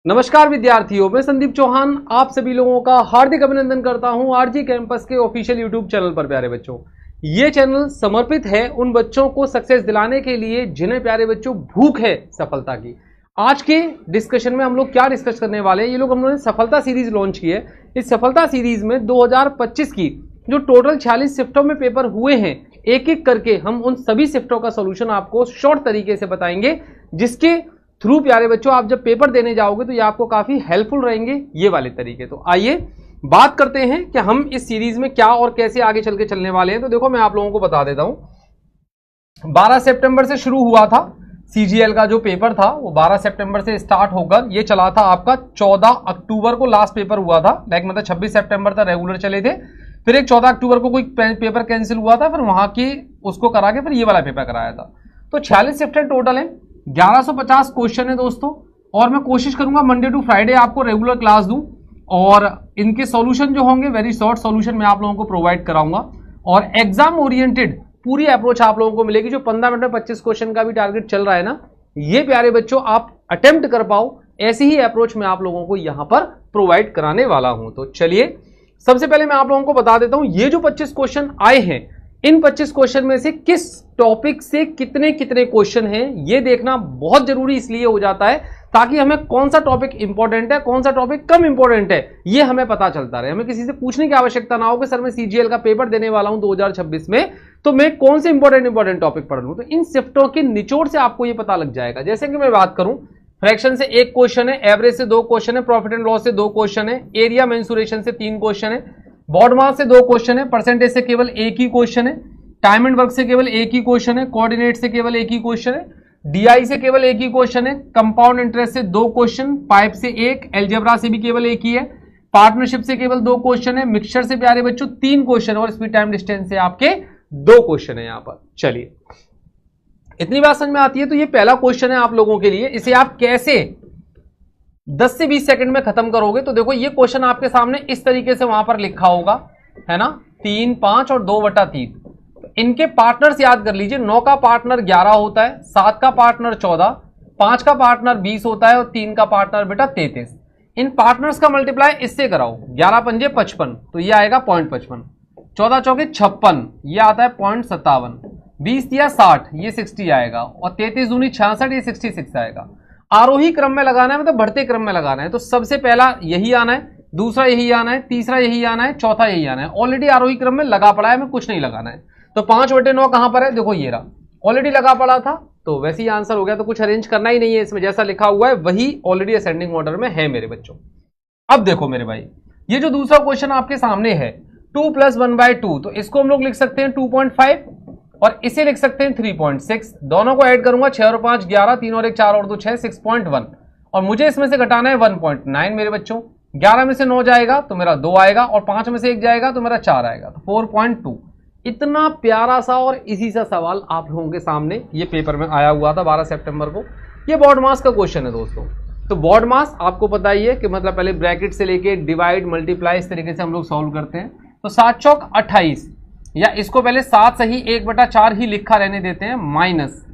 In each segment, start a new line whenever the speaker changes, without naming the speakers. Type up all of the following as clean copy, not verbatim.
नमस्कार विद्यार्थियों, मैं संदीप चौहान आप सभी लोगों का हार्दिक अभिनंदन करता हूं आरजी कैंपस के ऑफिशियल यूट्यूब चैनल पर। प्यारे बच्चों, ये चैनल समर्पित है उन बच्चों को सक्सेस दिलाने के लिए जिन्हें प्यारे बच्चों भूख है सफलता की। आज के डिस्कशन में हम लोग क्या डिस्कस करने वाले हैं, ये लोग हम लोगों ने सफलता सीरीज लॉन्च की है। इस सफलता सीरीज में 2025 की जो टोटल 46 शिफ्टों में पेपर हुए हैं, एक एक करके हम उन सभी शिफ्टों का सोल्यूशन आपको शॉर्ट तरीके से बताएंगे, जिसके थ्रू प्यारे बच्चों आप जब पेपर देने जाओगे तो ये आपको काफी हेल्पफुल रहेंगे ये वाले तरीके। तो आइए बात करते हैं कि हम इस सीरीज में क्या और कैसे आगे चल के चलने वाले हैं। तो देखो, मैं आप लोगों को बता देता हूं, 12 सितंबर से शुरू हुआ था सीजीएल का जो पेपर था, वो 12 सितंबर से स्टार्ट होकर ये चला था आपका 14 अक्टूबर को लास्ट पेपर हुआ था। लाइक मतलब 26 सितंबर तक रेगुलर चले थे, फिर एक 14 अक्टूबर को कोई पेपर कैंसिल हुआ था, फिर वहां की उसको करा के फिर ये वाला पेपर कराया था। तो 46 शिफ्टें टोटल है, 1150 क्वेश्चन है दोस्तों। और मैं कोशिश करूंगा मंडे टू फ्राइडे आपको रेगुलर क्लास दूं, और इनके सॉल्यूशन जो होंगे वेरी शॉर्ट सॉल्यूशन मैं आप लोगों को प्रोवाइड कराऊंगा, और एग्जाम ओरिएंटेड पूरी अप्रोच आप लोगों को मिलेगी। जो 15 मिनट में 25 क्वेश्चन का भी टारगेट चल रहा है ना, ये प्यारे बच्चों आप अटेम्प्ट कर पाओ, ऐसी ही अप्रोच मैं आप लोगों को यहां पर प्रोवाइड कराने वाला हूं। तो चलिए, सबसे पहले मैं आप लोगों को बता देता हूं, ये जो 25 क्वेश्चन आए हैं, इन 25 क्वेश्चन में से किस टॉपिक से कितने कितने क्वेश्चन हैं, ये देखना बहुत जरूरी इसलिए हो जाता है ताकि हमें कौन सा टॉपिक इंपॉर्टेंट है, कौन सा टॉपिक कम इंपॉर्टेंट है, ये हमें पता चलता रहे। हमें किसी से पूछने की आवश्यकता ना हो कि सर मैं सीजीएल का पेपर देने वाला हूं 2026 में, तो मैं कौन से इंपॉर्टेंट टॉपिक पढ़ लूं। तो इन शिफ्टों के निचोड़ से आपको ये पता लग जाएगा। जैसे कि मैं बात करूं, फ्रैक्शन से 1 क्वेश्चन है, एवरेज से 2 क्वेश्चन है, प्रॉफिट एंड लॉस से 2 क्वेश्चन है, एरिया मेंसुरेशन से 3 क्वेश्चन है, बॉड मास से 2 क्वेश्चन है, परसेंटेज से केवल 1 ही क्वेश्चन है, टाइम एंड वर्क से केवल 1 ही क्वेश्चन है, कोऑर्डिनेट से केवल 1 ही क्वेश्चन है, डीआई से केवल 1 ही क्वेश्चन है, कंपाउंड इंटरेस्ट से 2 क्वेश्चन, पाइप से 1, अलजेब्रा से भी केवल 1 ही है, पार्टनरशिप से केवल 2 क्वेश्चन है, मिक्सचर से प्यारे बच्चों 3 क्वेश्चन, और स्पीड टाइम डिस्टेंस से आपके 2 क्वेश्चन है यहां पर। चलिए, इतनी बात समझ में आती है। तो ये पहला क्वेश्चन है आप लोगों के लिए, इसे आप कैसे 10 से 20 सेकंड में खत्म करोगे। तो देखो, ये क्वेश्चन आपके सामने इस तरीके से वहां पर लिखा होगा, है ना, 3, 5 और 2/3। इनके पार्टनर्स याद कर लीजिए। 9 का पार्टनर 11 होता है, 7 का पार्टनर 14, 5 का पार्टनर 20 होता है, और 3 का पार्टनर बेटा 33। इन पार्टनर्स का मल्टीप्लाई इससे कराओ, 11 पंजे 55, तो ये आएगा 0.55, 14 चौके 56, ये आता है 0.57, 20 दिया 60, ये 60 आएगा, और 33 दूनी 66, ये 66 आएगा। आरोही क्रम में लगाना है, मतलब बढ़ते क्रम में लगाना है। तो सबसे पहला यही आना है, दूसरा यही आना है, तीसरा यही आना है, चौथा यही आना है। ऑलरेडी आरोही क्रम में लगा पड़ा है, हमें कुछ नहीं लगाना है। तो 5/9 कहां पर है, देखो ये रहा, ऑलरेडी लगा पड़ा था, तो वैसे ही आंसर हो गया। तो कुछ अरेंज करना ही नहीं है इसमें, जैसा लिखा हुआ है वही ऑलरेडी असेंडिंग ऑर्डर में है मेरे बच्चों। अब देखो मेरे भाई, ये जो दूसरा क्वेश्चन आपके सामने है 2 + 1/2, तो इसको हम लोग लिख सकते हैं 2.5, और इसे लिख सकते हैं 3.6। दोनों को ऐड करूंगा, 6 और 5 11, 3 और 1 4 और 2 6, 6.1, और मुझे इसमें से घटाना है 1.9 मेरे बच्चों। 11 में से 9 जाएगा तो मेरा 2 आएगा, और 5 में से 1 जाएगा तो मेरा 4 आएगा, तो 4.2। इतना प्यारा सा और इसी सा सवाल आप लोगों के सामने ये पेपर में आया हुआ था 12 सितंबर को। ये बॉड मास का क्वेश्चन है दोस्तों। तो बॉड मास आपको पता ही है कि मतलब पहले ब्रैकेट से लेके डिवाइड मल्टीप्लाई इस तरीके से हम लोग सॉल्व करते हैं। तो 7 चौक 28, या इसको पहले 7 सही 1/4 ही लिखा रहने देते हैं, माइनस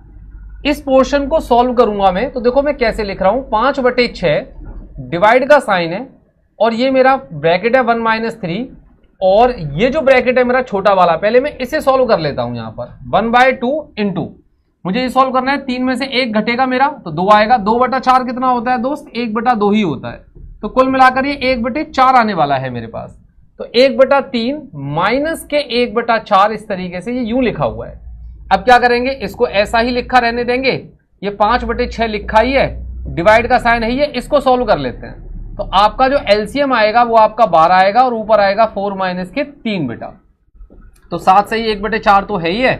इस पोर्शन को सॉल्व करूंगा मैं। तो देखो मैं कैसे लिख रहा हूं, 5/6 डिवाइड का साइन है, और ये मेरा ब्रैकेट है 1 - 3, और ये जो ब्रैकेट है मेरा छोटा वाला, पहले मैं इसे सॉल्व कर लेता हूं। यहां पर 1/2 इंटू, मुझे ये सॉल्व करना है, 3 में से 1 घटेगा मेरा तो 2 आएगा। 2/4 कितना होता है दोस्त, 1/2 ही होता है। तो कुल मिलाकर ये 1/4 आने वाला है मेरे पास। तो 1/3 माइनस के 1/4 इस तरीके से ये यूं लिखा हुआ है। अब क्या करेंगे, इसको ऐसा ही लिखा रहने देंगे, ये 5/6 लिखा ही है, डिवाइड का साइन है ये, इसको सॉल्व कर लेते हैं। तो आपका जो एलसीएम आएगा वो आपका 12 आएगा, और ऊपर आएगा 4 - के 3 बेटा। तो 7 सही 1/4 तो है ही है,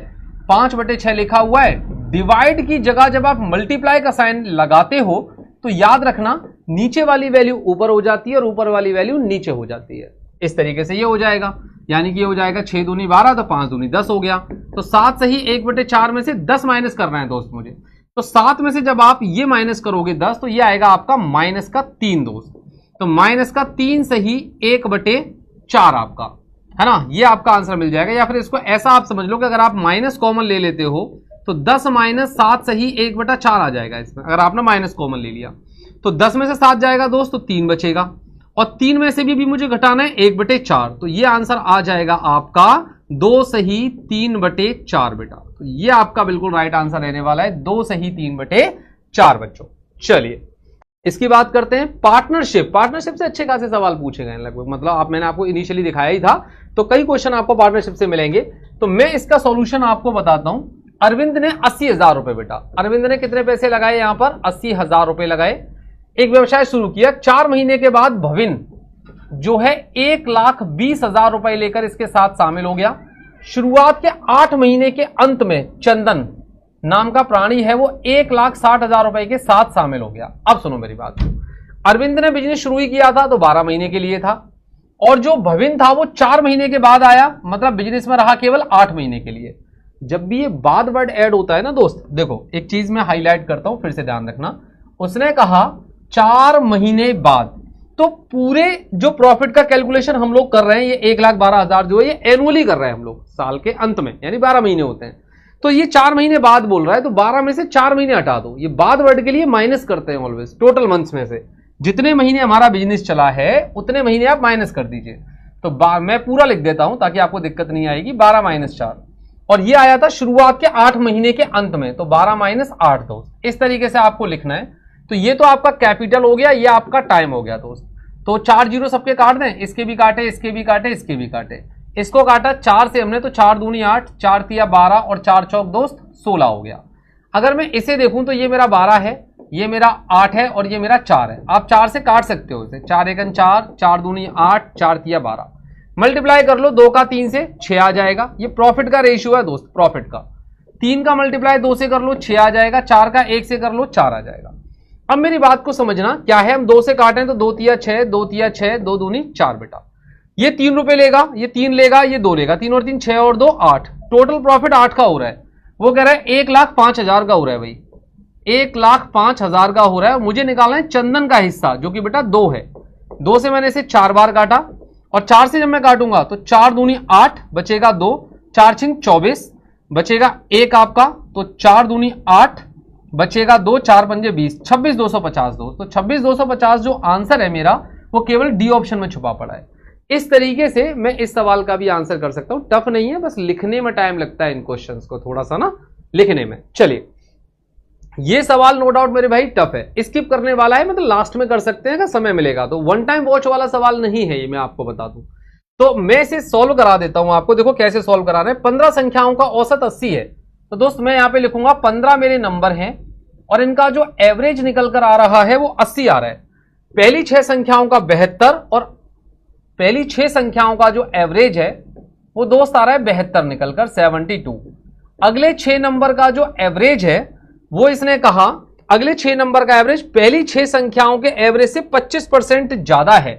5/6 लिखा हुआ है। डिवाइड की जगह जब आप मल्टीप्लाई का साइन लगाते हो तो याद रखना, नीचे वाली वैल्यू ऊपर हो जाती है और ऊपर वाली वैल्यू नीचे हो जाती है। इस तरीके से ये हो जाएगा, यानी कि ये हो जाएगा 6 दूनी 12, तो 5 दूनी 10 हो गया। तो 7 सही 1/4 में से 10 माइनस करना है दोस्त मुझे। तो 7 में से जब आप ये माइनस करोगे 10, तो ये आएगा आपका -3 दोस्त। तो -3 सही 1/4 आपका, है ना, ये आपका आंसर मिल जाएगा। या फिर इसको ऐसा आप समझ लो कि अगर आप माइनस कॉमन ले लेते हो तो 10 - 7 सही 1/4 आ जाएगा इसमें, अगर आपने माइनस कॉमन ले लिया। तो 10 में से 7 जाएगा दोस्त तो 3 बचेगा, और 3 में से भी मुझे घटाना है 1/4, तो ये आंसर आ जाएगा आपका 2 सही 3/4 बेटा। तो ये आपका बिल्कुल राइट आंसर रहने वाला है 2 सही 3/4 बच्चों। चलिए इसकी बात करते हैं पार्टनरशिप। पार्टनरशिप से अच्छे खासे सवाल पूछे गए लगभग, मतलब मैंने आपको इनिशियली दिखाया ही था, तो कई क्वेश्चन आपको पार्टनरशिप से मिलेंगे। तो मैं इसका सॉल्यूशन आपको बताता हूं। अरविंद ने 80,000 रुपए बेटा, अरविंद ने कितने पैसे लगाए यहां पर 80,000 रुपए लगाए, एक व्यवसाय शुरू किया। 4 महीने के बाद भविन जो है 1,20,000 रुपए लेकर इसके साथ शामिल हो गया। शुरुआत के 8 महीने के अंत में चंदन नाम का प्राणी है वो 1,60,000 रुपए के साथ शामिल हो गया। अब सुनो मेरी बात, अरविंद ने बिजनेस शुरू ही किया था तो 12 महीने के लिए था, और जो भविन था वो 4 महीने के बाद आया, मतलब बिजनेस में रहा केवल 8 महीने के लिए। जब भी ये बाद वर्ड ऐड होता है ना दोस्त, देखो एक चीज मैं हाईलाइट करता हूं, फिर से ध्यान रखना। उसने कहा 4 महीने बाद, तो पूरे जो प्रॉफिट का कैलकुलेशन हम लोग कर रहे हैं ये 1,12,000 जो है ये एनुअली कर रहे हैं हम लोग, साल के अंत में, यानी 12 महीने होते हैं। तो ये 4 महीने बाद बोल रहा है, तो 12 में से 4 महीने हटा दो। ये बाद वर्ड के लिए माइनस करते हैं ऑलवेज, टोटल मंथ्स में से जितने महीने हमारा बिजनेस चला है उतने महीने आप माइनस कर दीजिए। तो मैं पूरा लिख देता हूं ताकि आपको दिक्कत नहीं आएगी। 12 - 4, और ये आया था शुरुआत के 8 महीने के अंत में, तो 12 - 8 दोस्त, इस तरीके से आपको लिखना है। तो ये तो आपका कैपिटल हो गया, ये आपका टाइम हो गया दोस्त। तो 4 जीरो सबके काट दें, इसके भी काटे, इसके भी काटे, इसके भी काटे, इसको काटा 4 से हमने, तो 4 दूनी 8, 4 तिया 12 और 4 चौक दोस्त 16 हो गया। अगर मैं इसे देखूं तो ये मेरा 12 है, ये मेरा 8 है और ये मेरा 4 है। आप 4 से काट सकते हो इसे, 4 एकन 4, 4 दूनी 8, 4 तिया 12, मल्टीप्लाई कर लो 2 का 3 से 6 आ जाएगा। ये प्रॉफिट का रेशियो है दोस्त, प्रॉफिट का। 3 का मल्टीप्लाई 2 से कर लो 6 आ जाएगा, 4 का 1 से कर लो 4 आ जाएगा। अब मेरी बात को समझना क्या है, हम 2 से काटें तो 2 तिया 6, 2 तिया 6, 2 दूनी 4 बेटा। ये 3 रुपए लेगा, ये 3 लेगा, ये 2 लेगा, 3 और 3 6 और 2 8, टोटल प्रॉफिट 8 का हो रहा है। वो कह रहा है 1,05,000 का हो रहा है भाई, 1,05,000 का हो रहा है। मुझे निकालना है चंदन का हिस्सा जो कि बेटा 2 है। 2 से मैंने इसे 4 बार काटा, और 4 से जब मैं काटूंगा तो 4 दूनी 8 बचेगा 2, 4 छिंग 24 बचेगा 1 आपका, तो 4 दूनी 8 बचेगा 2, 4 पंजे 20, 26,250 दोस्त। तो 26,250 जो आंसर है मेरा वो केवल डी ऑप्शन में छुपा पड़ा है। इस तरीके से मैं इस सवाल का भी आंसर कर सकता हूं। टफ नहीं है, बस लिखने में टाइम लगता है इन क्वेश्चंस को थोड़ा सा ना लिखने में। चलिए ये सवाल नो डाउट मेरे भाई टफ है, स्किप करने वाला है, मतलब लास्ट में कर सकते हैं अगर समय मिलेगा तो। वन टाइम वॉच वाला सवाल नहीं है ये, मैं आपको बता दूं। तो मैं इसे सॉल्व करा देता हूं आपको। देखो कैसे सॉल्व करा रहे हैं। 15 संख्याओं का औसत 80 है, तो दोस्त मैं यहां पे लिखूंगा 15 मेरे नंबर हैं और इनका जो एवरेज निकल कर आ रहा है वो 80 आ रहा है। पहली 6 संख्याओं का 72 और पहली 6 संख्याओं का जो एवरेज है वो दोस्त आ रहा है 72 निकलकर 72। अगले 6 नंबर का जो एवरेज है वो इसने कहा, अगले 6 नंबर का एवरेज पहली 6 संख्याओं के एवरेज से 25% ज्यादा है,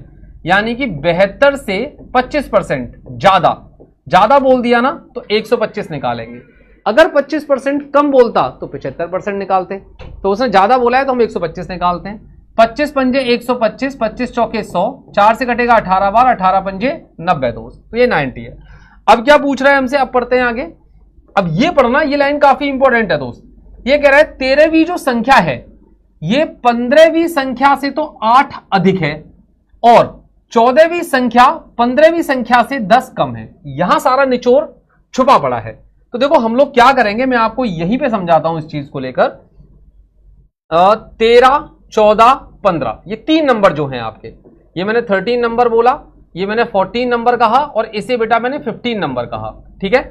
यानी कि 72 से 25% ज्यादा बोल दिया ना तो 125 निकालेंगे। अगर 25% कम बोलता तो 75% निकालते, तो उसने ज्यादा बोला है तो हम 125 निकालते हैं। 25 पंजे 125, 25 चौके 100, 4 से कटेगा 18 बार, 18 पंजे 90 दोस्त, तो ये 90 है। अब क्या पूछ रहा है हमसे, अब पढ़ते हैं आगे। अब ये पढ़ना, ये लाइन काफी इंपॉर्टेंट है दोस्त। ये कह रहा है 13वीं जो संख्या है ये 15वीं संख्या से तो 8 अधिक है, और 14वीं संख्या 15वीं संख्या से 10 कम है। यहां सारा निचोड़ छुपा पड़ा है। तो देखो हम लोग क्या करेंगे, मैं आपको यहीं पे समझाता हूं इस चीज को लेकर। 13, 14, 15 ये 3 नंबर जो हैं आपके, ये मैंने 13 नंबर बोला, ये मैंने 14 नंबर कहा, और इसे बेटा मैंने 15 नंबर कहा, ठीक है।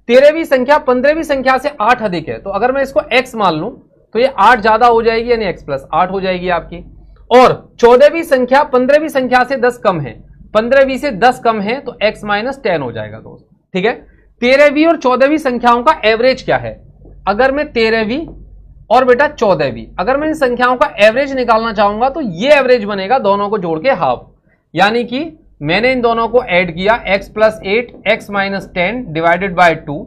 13वीं संख्या 15वीं संख्या से 8 अधिक है, तो अगर मैं इसको x मान लूं तो ये 8 ज्यादा हो जाएगी, यानी x + 8 हो जाएगी आपकी। और 14वीं संख्या 15वीं संख्या से 10 कम है, 15वीं से 10 कम है तो x - 10 हो जाएगा दोस्त, ठीक है। 13वीं और 14वीं संख्याओं का एवरेज क्या है, अगर मैं 13वीं और बेटा 14वीं, अगर मैं इन संख्याओं का एवरेज निकालना चाहूंगा तो ये एवरेज बनेगा दोनों को जोड़ के हाफ, यानी कि मैंने इन दोनों को ऐड किया, x + 8 x - 10 डिवाइडेड बाय 2,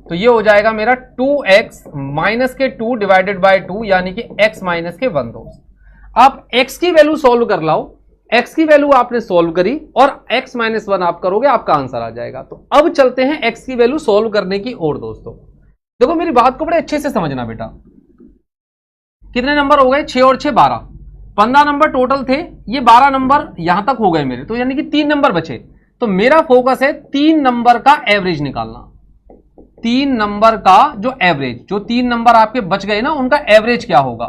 तो ये हो जाएगा मेरा 2x - 2 डिवाइडेड बाय 2, यानी कि x - 1 दोस्त। आप x की वैल्यू सॉल्व कर लाओ, x की वैल्यू आपने सॉल्व करी और x - 1 आप करोगे, आपका आंसर आ जाएगा। तो अब चलते हैं x की वैल्यू सॉल्व करने की ओर दोस्तों। देखो मेरी बात को बड़े अच्छे से समझना बेटा। कितने नंबर हो गए, 6 और 6 12, 15 नंबर टोटल थे, ये 12 नंबर यहां तक हो गए मेरे, तो यानी कि 3 नंबर बचे। तो मेरा फोकस है 3 नंबर का एवरेज निकालना। 3 नंबर का जो एवरेज, जो 3 नंबर आपके बच गए ना, उनका एवरेज क्या होगा।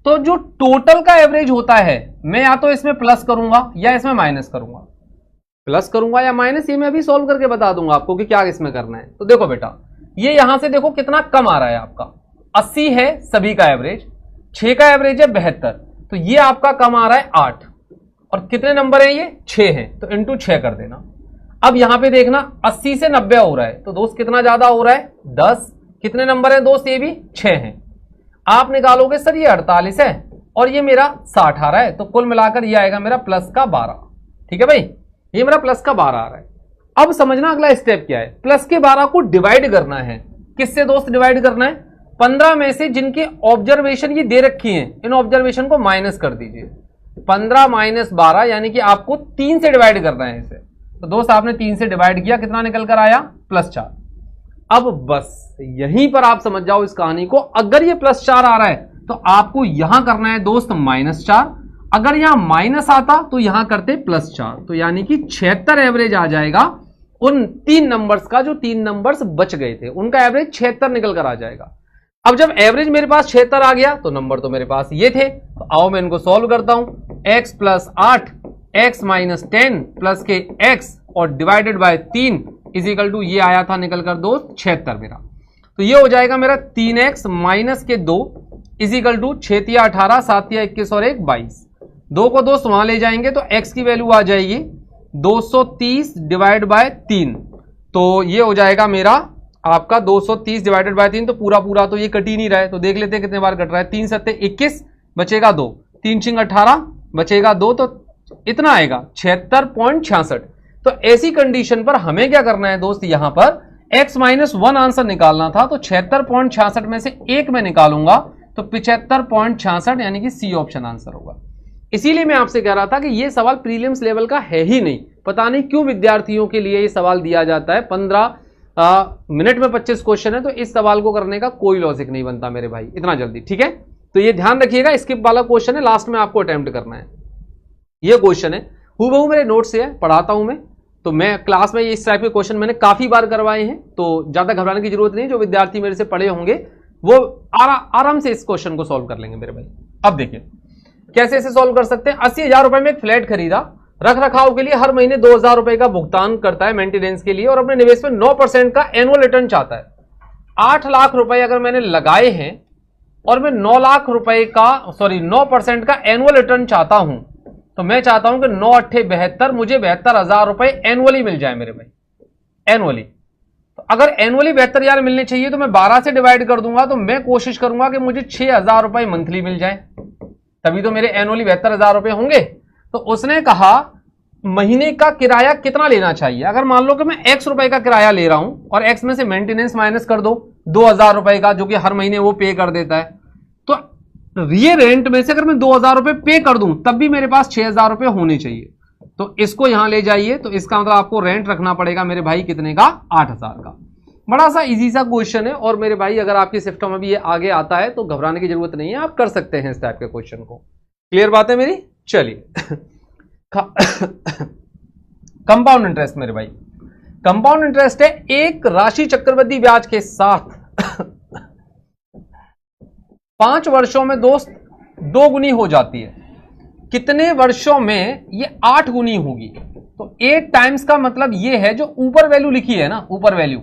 तो जो टोटल का एवरेज होता है, मैं या तो इसमें प्लस करूंगा या इसमें माइनस करूंगा। प्लस करूंगा या माइनस, ये मैं अभी सोल्व करके बता दूंगा आपको कि क्या इसमें करना है। तो देखो बेटा, ये यहां से देखो कितना कम आ रहा है आपका, 80 है सभी का एवरेज, 6 का एवरेज है 72, तो ये आपका कम आ रहा है 8, और कितने नंबर है ये 6 है, तो इंटू 6 कर देना। अब यहां पे देखना 80 से 90 हो रहा है, तो दोस्त कितना ज्यादा हो रहा है 10, कितने नंबर है दोस्त, ये भी 6 है। आप निकालोगे सर ये 48 है और ये मेरा 60 आ रहा है, तो कुल मिलाकर ये आएगा मेरा प्लस का 12। ठीक है भाई, ये मेरा प्लस का 12 आ रहा है। अब समझना अगला स्टेप क्या है, प्लस के 12 को डिवाइड करना है। किससे दोस्त डिवाइड करना है, 15 में से जिनके ऑब्जर्वेशन ये दे रखी हैं, इन ऑब्जर्वेशन को माइनस कर दीजिए। 15 माइनस 12 यानी कि आपको 3 से डिवाइड करना है इसे। तो दोस्त आपने 3 से डिवाइड किया, कितना निकल कर आया +4। अब बस यहीं पर आप समझ जाओ इस कहानी को। अगर ये +4 आ रहा है तो आपको यहां करना है दोस्त -4, अगर यहां माइनस आता तो यहां करते +4, तो यानी कि 76 एवरेज आ जाएगा उन 3 नंबर्स का, जो 3 नंबर्स बच गए थे उनका एवरेज 76 निकल कर आ जाएगा। अब जब एवरेज मेरे पास 76 आ गया तो नंबर तो मेरे पास ये थे, तो आओ मैं इनको सॉल्व करता हूं। x + 8 x - 10 प्लस के x और divided by 3 is equal to ये आया था निकल कर दोस्त 76 मेरा। तो ये हो जाएगा मेरा 3x माइनस के 2 इज इक्वल टू 6 × 18 7 × 21 और 1 22। 2 को दोस्त वहां ले जाएंगे तो x की वैल्यू आ जाएगी 230 डिवाइड बाय 3, तो ये हो जाएगा मेरा आपका 230 डिवाइडेड बाय 3, तो पूरा पूरा तो ये कट ही नहीं रहा है, तो देख लेते हैं कितने बार कट रहा है। 3 × 7 = 21 बचेगा 2, 3 × 18 बचेगा 2, तो इतना आएगा 76.66। तो ऐसी कंडीशन पर हमें क्या करना है दोस्त, यहां पर x - 1 आंसर निकालना था, तो 76.66 में से 1 में निकालूंगा तो 75.66 यानी कि सी ऑप्शन आंसर होगा। इसीलिए मैं आपसे कह रहा था कि ये सवाल प्रीलिम्स लेवल का है ही नहीं। पता नहीं क्यों विद्यार्थियों के लिए ये सवाल दिया जाता है। 15 मिनट में 25 क्वेश्चन है, तो इस सवाल को करने का कोई लॉजिक नहीं बनता मेरे भाई इतना जल्दी। ठीक है, तो ये ध्यान रखिएगा, स्किप वाला क्वेश्चन है, लास्ट में आपको अटेम्प्ट करना है। ये क्वेश्चन है हूबहू मेरे नोट से है, पढ़ाता हूं मैं, तो मैं क्लास में इस टाइप के क्वेश्चन मैंने काफी बार करवाए हैं, तो ज्यादा घबराने की जरूरत नहीं। जो विद्यार्थी मेरे से पढ़े होंगे वो आराम से इस क्वेश्चन को सॉल्व कर लेंगे मेरे भाई। अब देखिए कैसे इसे सॉल्व कर सकते हैं। 80,000 रुपए में एक फ्लैट खरीदा, रख रखाव के लिए हर महीने 2,000 रुपए का भुगतान करता है मेंटेनेंस के लिए, और अपने निवेश में 9% का एनुअल रिटर्न चाहता है। 8 लाख रुपए अगर मैंने लगाए हैं और मैं 9 लाख रुपए का 9% का एनुअल रिटर्न चाहता हूं, तो मैं चाहता हूं कि 9 × 8 = 72, मुझे 72,000 रुपए एनुअली मिल जाए मेरे भाई, एनुअली। तो अगर एनुअली 72,000 मिलने चाहिए तो मैं 12 से डिवाइड कर दूंगा, तो मैं कोशिश करूंगा कि मुझे 6,000 रुपए मंथली मिल जाए, तभी तो मेरे एनुअली 72,000 रुपए होंगे। तो उसने कहा महीने का किराया कितना लेना चाहिए। अगर मान लो कि मैं x रुपए का किराया ले रहा हूं और x में से मेंटेनेंस माइनस कर दो 2,000 रुपए का, जो कि हर महीने वो पे कर देता है, तो ये रेंट में से अगर मैं 2,000 रुपए पे कर दूं तब भी मेरे पास 6,000 रुपए होने चाहिए। तो इसको यहां ले जाइए, तो इसका मतलब आपको रेंट रखना पड़ेगा मेरे भाई कितने का, 8,000 का। बड़ा सा इजी सा क्वेश्चन है, और मेरे भाई अगर आपकी शिफ्टों में भी ये आगे आता है तो घबराने की जरूरत नहीं है, आप कर सकते हैं इस टाइप के क्वेश्चन को। क्लियर बात है मेरी। चलिए कंपाउंड इंटरेस्ट मेरे भाई, कंपाउंड इंटरेस्ट है एक राशि चक्रवृद्धि ब्याज के साथ 5 वर्षों में दोस्त 2 गुनी हो जाती है। कितने वर्षों में ये 8 गुनी होगी। तो 8 टाइम्स का मतलब ये है, जो ऊपर वैल्यू लिखी है ना, ऊपर वैल्यू,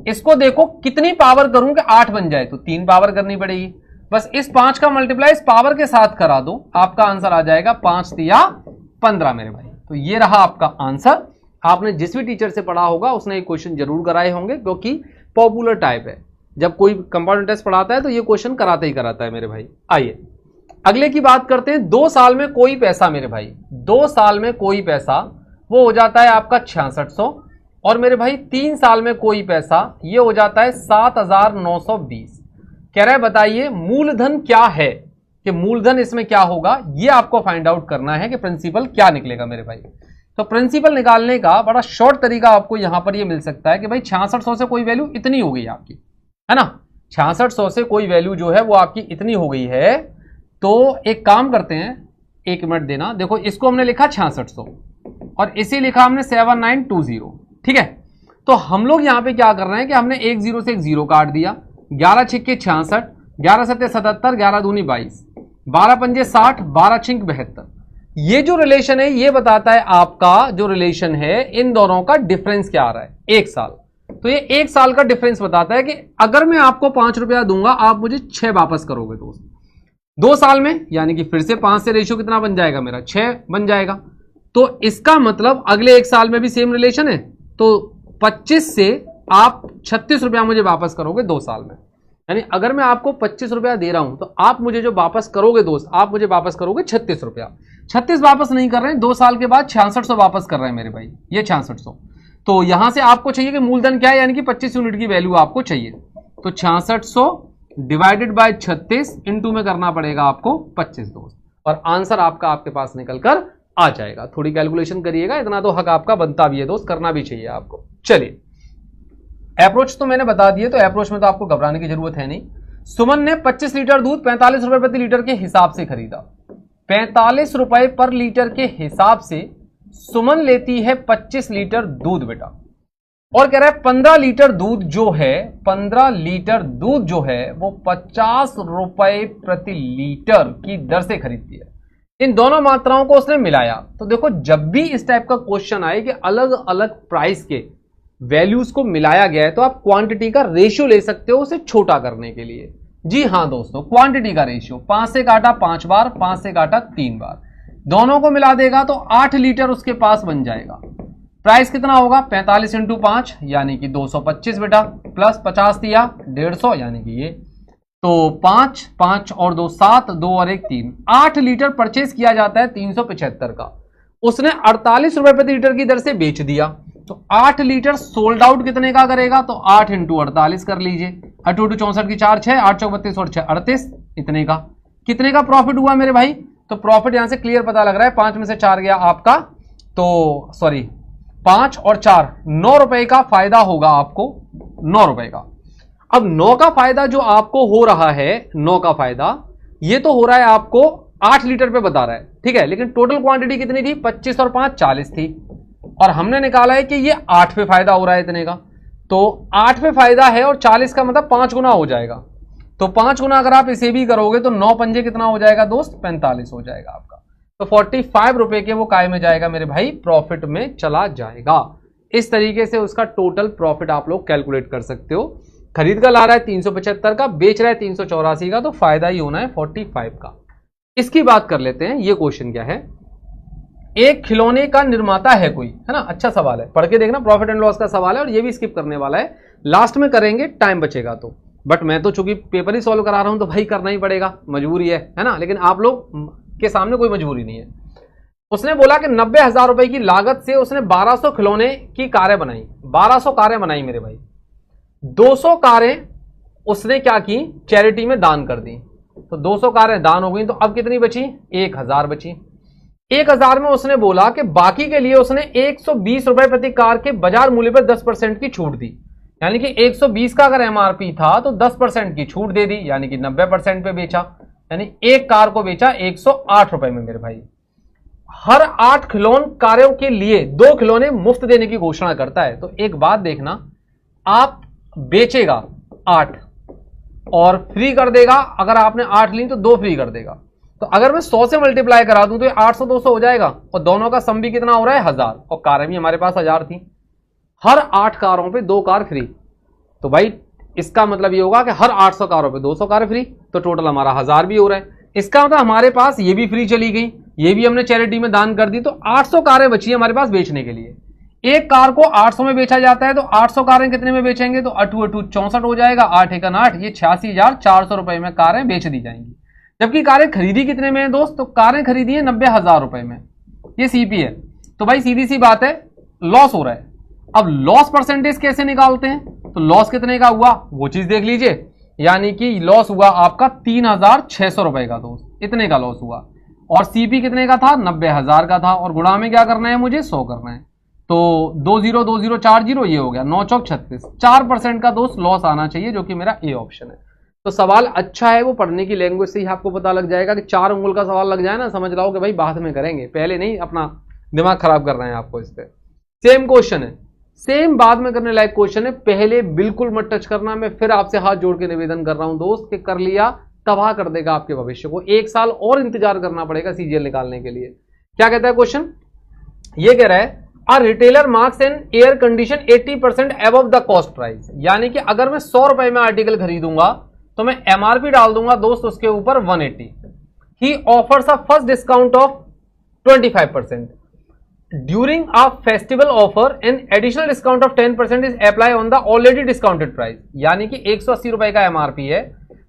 इसको देखो कितनी पावर करूं कि 8 बन जाए, तो 3 पावर करनी पड़ेगी। बस इस 5 का मल्टीप्लाई इस पावर के साथ करा दो, आपका आंसर आ जाएगा 5 × 15 मेरे भाई। तो ये रहा आपका आंसर। आपने जिस भी टीचर से पढ़ा होगा उसने ये क्वेश्चन जरूर कराए होंगे, क्योंकि पॉपुलर टाइप है। जब कोई कंपाउंड इंटरेस्ट पढ़ाता है तो ये क्वेश्चन कराते ही कराता है मेरे भाई। आइए अगले की बात करते हैं। 2 साल में कोई पैसा मेरे भाई, 2 साल में कोई पैसा वो हो जाता है आपका 6600, और मेरे भाई 3 साल में कोई पैसा ये हो जाता है 7,920। कह रहा है बताइए मूलधन क्या है, कि मूलधन इसमें क्या होगा, ये आपको फाइंड आउट करना है कि प्रिंसिपल क्या निकलेगा मेरे भाई। तो प्रिंसिपल निकालने का बड़ा शॉर्ट तरीका आपको यहां पर ये मिल सकता है कि भाई 6600 से कोई वैल्यू इतनी हो गई आपकी, है ना, 6600 से कोई वैल्यू जो है वो आपकी इतनी हो गई है। तो एक काम करते हैं, एक मिनट देना, देखो इसको हमने लिखा 6600 और इसे लिखा हमने 7920, ठीक है। तो हम लोग यहां पे क्या कर रहे हैं कि हमने एक जीरो से एक जीरो काट दिया, 11 छिक्के 66, 11 सत्ते 77, 11 दूनी 22, 12 पंजे 60, 12 छिंक 72। ये जो रिलेशन है ये बताता है आपका जो रिलेशन है इन दोनों का डिफरेंस क्या आ रहा है, 1 साल। तो ये 1 साल का डिफरेंस बताता है कि अगर मैं आपको 5 रुपया दूंगा आप मुझे 6 वापस करोगे दोस्त 2 साल में, यानी कि फिर से 5 से रेशियो कितना बन जाएगा मेरा, 6 बन जाएगा। तो इसका मतलब अगले 1 साल में भी सेम रिलेशन है, तो 25 से आप 36 रुपया मुझे वापस करोगे 2 साल में। यानी अगर मैं आपको 25 रुपया दे रहा हूं तो आप मुझे जो वापस करोगे दोस्त, आप मुझे वापस करोगे 36 रुपया। 36 वापस नहीं कर रहे हैं, 2 साल के बाद 6600 वापस कर रहे हैं मेरे भाई, ये 6600। तो यहां से आपको चाहिए कि मूलधन क्या है, यानी कि 25 यूनिट की वैल्यू आपको चाहिए। तो 6600 डिवाइडेड बाय 36 इंटू में करना पड़ेगा आपको 25 दोस्त, और आंसर आपका आपके पास निकल कर आ जाएगा। थोड़ी कैलकुलेशन करिएगा, इतना तो हक आपका बनता भी है दोस्त, करना भी चाहिए आपको। चलिए अप्रोच तो मैंने बता दिए, तो अप्रोच में तो आपको घबराने की जरूरत है नहीं। सुमन ने 25 लीटर दूध 45 रुपए प्रति लीटर के हिसाब से खरीदा। 45 रुपए पर लीटर के हिसाब से सुमन लेती है 25 लीटर दूध बेटा, और कह रहा है 15 लीटर दूध जो है, 15 लीटर दूध जो है वो 50 रुपए प्रति लीटर की दर से खरीदती है। इन दोनों मात्राओं को उसने मिलाया। तो देखो जब भी इस टाइप का क्वेश्चन आए कि अलग अलग प्राइस के वैल्यूज को मिलाया गया है, तो आप क्वांटिटी का रेशियो ले सकते हो उसे छोटा करने के लिए। जी हाँ दोस्तों, क्वांटिटी का रेशियो 5 से काटा 5 बार, 5 से काटा 3 बार, दोनों को मिला देगा तो 8 लीटर उसके पास बन जाएगा। प्राइस कितना होगा, 45 इंटू 5 यानी कि 225 बेटा, प्लस 50 दिया 150 यानी कि ये, तो 5 5 और 2 7, 2 और 1 3, 8 लीटर परचेज किया जाता है 375 का। उसने 48 रुपए प्रति लीटर की दर से बेच दिया, तो 8 लीटर सोल्ड आउट कितने का करेगा, तो 8 इंटू 48 कर लीजिए, 8 इंटू 64 की 4 6, 8 चौक 32 और 6 38, इतने का कितने का प्रॉफिट हुआ मेरे भाई। तो प्रॉफिट यहां से क्लियर पता लग रहा है, 5 में से 4 गया आपका, तो सॉरी 5 और 4 9 रुपए का फायदा होगा आपको, 9 रुपए का। अब 9 का फायदा जो आपको हो रहा है, 9 का फायदा ये तो हो रहा है आपको 8 लीटर पे बता रहा है, ठीक है, लेकिन टोटल क्वांटिटी कितनी थी, 25 और 5 40 थी, और हमने निकाला है कि ये 8 पे फायदा हो रहा है इतने का। तो 8 पे फायदा है और 40 का मतलब 5 गुना हो जाएगा, तो 5 गुना अगर आप इसे भी करोगे तो 9 पंजे कितना हो जाएगा दोस्त, 45 हो जाएगा आपका। तो 45 रुपए के वो काय में जाएगा मेरे भाई, प्रॉफिट में चला जाएगा। इस तरीके से उसका टोटल प्रॉफिट आप लोग कैलकुलेट कर सकते हो। खरीद का ला रहा है 375 का, बेच रहा है 384 का, तो फायदा ही होना है 45 का। इसकी बात कर लेते हैं, ये क्वेश्चन क्या है, एक खिलौने का निर्माता है कोई, है ना, अच्छा सवाल है, पढ़ के देखना, प्रॉफिट एंड लॉस का सवाल है, और ये भी स्किप करने वाला है, लास्ट में करेंगे टाइम बचेगा तो, बट मैं तो चूंकि पेपर ही सॉल्व करा रहा हूं तो भाई करना ही पड़ेगा, मजबूरी है ना, लेकिन आप लोग के सामने कोई मजबूरी नहीं है। उसने बोला कि 90,000 रुपए की लागत से उसने 1200 खिलौने की कारें बनाई, 1200 कारें बनाई मेरे भाई, 200 कारें उसने क्या की, चैरिटी में दान कर दी, तो 200 कारें दान हो गई, तो अब कितनी बची, 1000 बची। 1000 में उसने बोला कि बाकी के लिए उसने 120 रुपए प्रति कार के बाजार मूल्य पर 10% की छूट दी, यानी कि 120 का अगर एमआरपी था तो 10% की छूट दे दी, यानी कि 90% पे बेचा, यानी एक कार को बेचा 108 रुपए में मेरे भाई। हर 8 खिलौन कारों के लिए 2 खिलौने मुफ्त देने की घोषणा करता है। तो एक बात देखना, आप बेचेगा 8 और फ्री कर देगा, अगर आपने 8 ली तो 2 फ्री कर देगा, तो अगर मैं 100 से मल्टीप्लाई करा दूं तो ये 800 200 हो जाएगा, और दोनों का सम भी कितना हो रहा है 1000, और कारें भी हमारे पास 1000 थी, हर 8 कारों पे 2 कार फ्री, तो भाई इसका मतलब ये होगा कि हर 800 कारों पे 200 कार फ्री, तो टोटल हमारा 1000 भी हो रहा है। इसका मतलब हमारे पास ये भी फ्री चली गई, ये भी हमने चैरिटी में दान कर दी, तो 800 कारें बची हमारे पास बेचने के लिए। एक कार को 800 में बेचा जाता है, तो 800 कारें कितने में बेचेंगे, तो 8 8 64 हो जाएगा, 8 1 8, ये 86,400 रुपए में कारें बेच दी जाएंगी। जबकि कारें खरीदी कितने में है दोस्त, तो कारें खरीदी है 90,000 रुपए में, ये सीपी है, तो भाई सीधी सी बात है लॉस हो रहा है। अब लॉस परसेंटेज कैसे निकालते हैं, तो लॉस कितने का हुआ वो चीज देख लीजिए, यानी कि लॉस हुआ आपका 3,600 रुपए का दोस्त, इतने का लॉस हुआ, और सीपी कितने का था, 90,000 का था, और गुणा में क्या करना है मुझे, 100 करना है, तो 20 40 ये हो गया, 9 चौक 36, 4% का दोस्त लॉस आना चाहिए, जो कि मेरा ए ऑप्शन है। तो सवाल अच्छा है, वो पढ़ने की लैंग्वेज से ही आपको पता लग जाएगा कि 4 अंगुल का सवाल लग जाए ना, समझ लो कि भाई बाद में करेंगे, पहले नहीं अपना दिमाग खराब कर रहे हैं आपको इस पे। सेम क्वेश्चन है, सेम बाद में करने लायक क्वेश्चन है, पहले बिल्कुल मत टच करना। मैं फिर आपसे हाथ जोड़ के निवेदन कर रहा हूं दोस्त कि कर लिया तबाह कर देगा आपके भविष्य को। 1 साल और इंतजार करना पड़ेगा सीजीएल निकालने के लिए। क्या कहता है क्वेश्चन, ये कह रहा है a retailer marks an air condition 80% above the cost price, यानी कि अगर मैं 100 रुपए में आर्टिकल खरीदूंगा तो मैं एमआरपी डाल दूंगा दोस्त उसके ऊपर 180। ही offers a first discount off 25%। During a festival offer an additional discount off 10% is apply on the already discounted price, यानी कि 180 रुपए का एमआरपी है,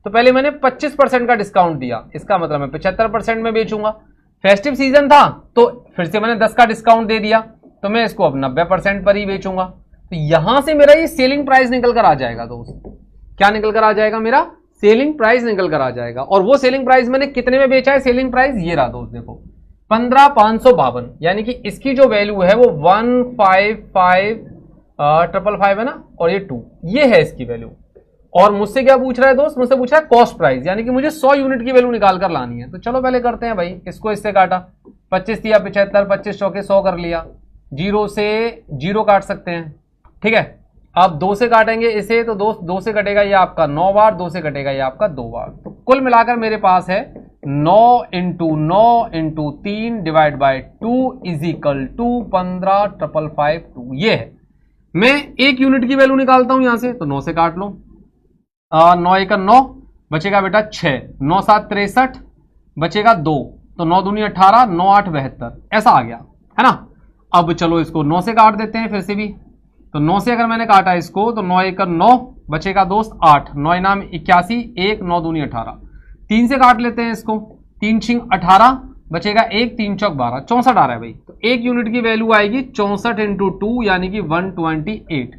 तो पहले मैंने 25% का डिस्काउंट दिया, इसका मतलब मैं 75% में बेचूंगा। फेस्टिव सीजन था तो फिर से मैंने 10 का डिस्काउंट दे दिया, तो मैं इसको अब 90% पर ही बेचूंगा। तो यहां से मेरा ये सेलिंग प्राइस निकल कर आ जाएगा दोस्त। क्या निकल कर आ जाएगा, मेरा सेलिंग प्राइस निकल कर आ जाएगा। और वो सेलिंग प्राइस मैंने कितने में बेचा है, सेलिंग प्राइस ये रहा दोस्त, देखो 15,552, यानी कि इसकी जो वैल्यू है वो 155,555 है ना, और ये 2, ये है इसकी वैल्यू। और मुझसे क्या पूछ रहा है दोस्त, मुझसे पूछ रहा है कॉस्ट प्राइस, यानी कि मुझे 100 यूनिट की वैल्यू निकाल कर लानी है। तो चलो पहले करते हैं भाई, इसको इससे काटा, 25 दिया 75, 25 चौके 100 कर लिया, 0 से 0 काट सकते हैं, ठीक है। अब 2 से काटेंगे इसे, तो दोस्त 2 से कटेगा ये आपका 9 बार, 2 से कटेगा ये आपका 2 बार, तो कुल मिलाकर मेरे पास है 9 × 9 × 3 divide by 2 is equal to 15,552, ये है। मैं 1 यूनिट की वैल्यू निकालता हूं यहां से, तो 9 से काट लो, 9 × 9 बचेगा बेटा 6, 9 × 7 = 63, बचेगा 2, तो 9 दूनी 18, 9 8 72, ऐसा आ गया है ना। अब चलो इसको 9 से काट देते हैं फिर से भी, तो 9 से अगर मैंने काटा इसको तो 9 × 9 बचेगा दोस्त 8, 9 नाम 81, 1 9 दूनी 18, 3 से काट लेते हैं इसको, 3 छिंग 18 बचेगा 1, 3 चौक 12, 64 आ रहा है भाई। तो 1 यूनिट की वैल्यू आएगी 64 × 2 यानी कि 128।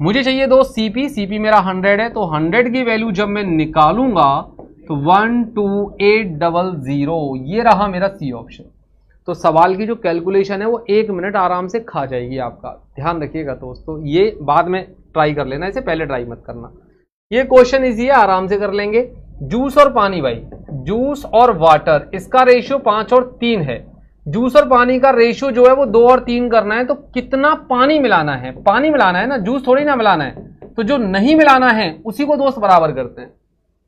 मुझे चाहिए दोस्त सीपी, सीपी मेरा 100 है, तो 100 की वैल्यू जब मैं निकालूंगा तो 12800, ये रहा मेरा सी ऑप्शन। तो सवाल की जो कैलकुलेशन है वो 1 मिनट आराम से खा जाएगी आपका, ध्यान रखिएगा दोस्तों। ये बाद में ट्राई कर लेना, इसे पहले ट्राई मत करना। ये क्वेश्चन इजी है, आराम से कर लेंगे। जूस और पानी भाई, जूस और वाटर, इसका रेशियो 5 और 3 है। जूस और पानी का रेशियो जो है वो 2 और 3 करना है, तो कितना पानी मिलाना है, पानी मिलाना है ना, जूस थोड़ी ना मिलाना है। तो जो नहीं मिलाना है उसी को दोस्त बराबर करते हैं।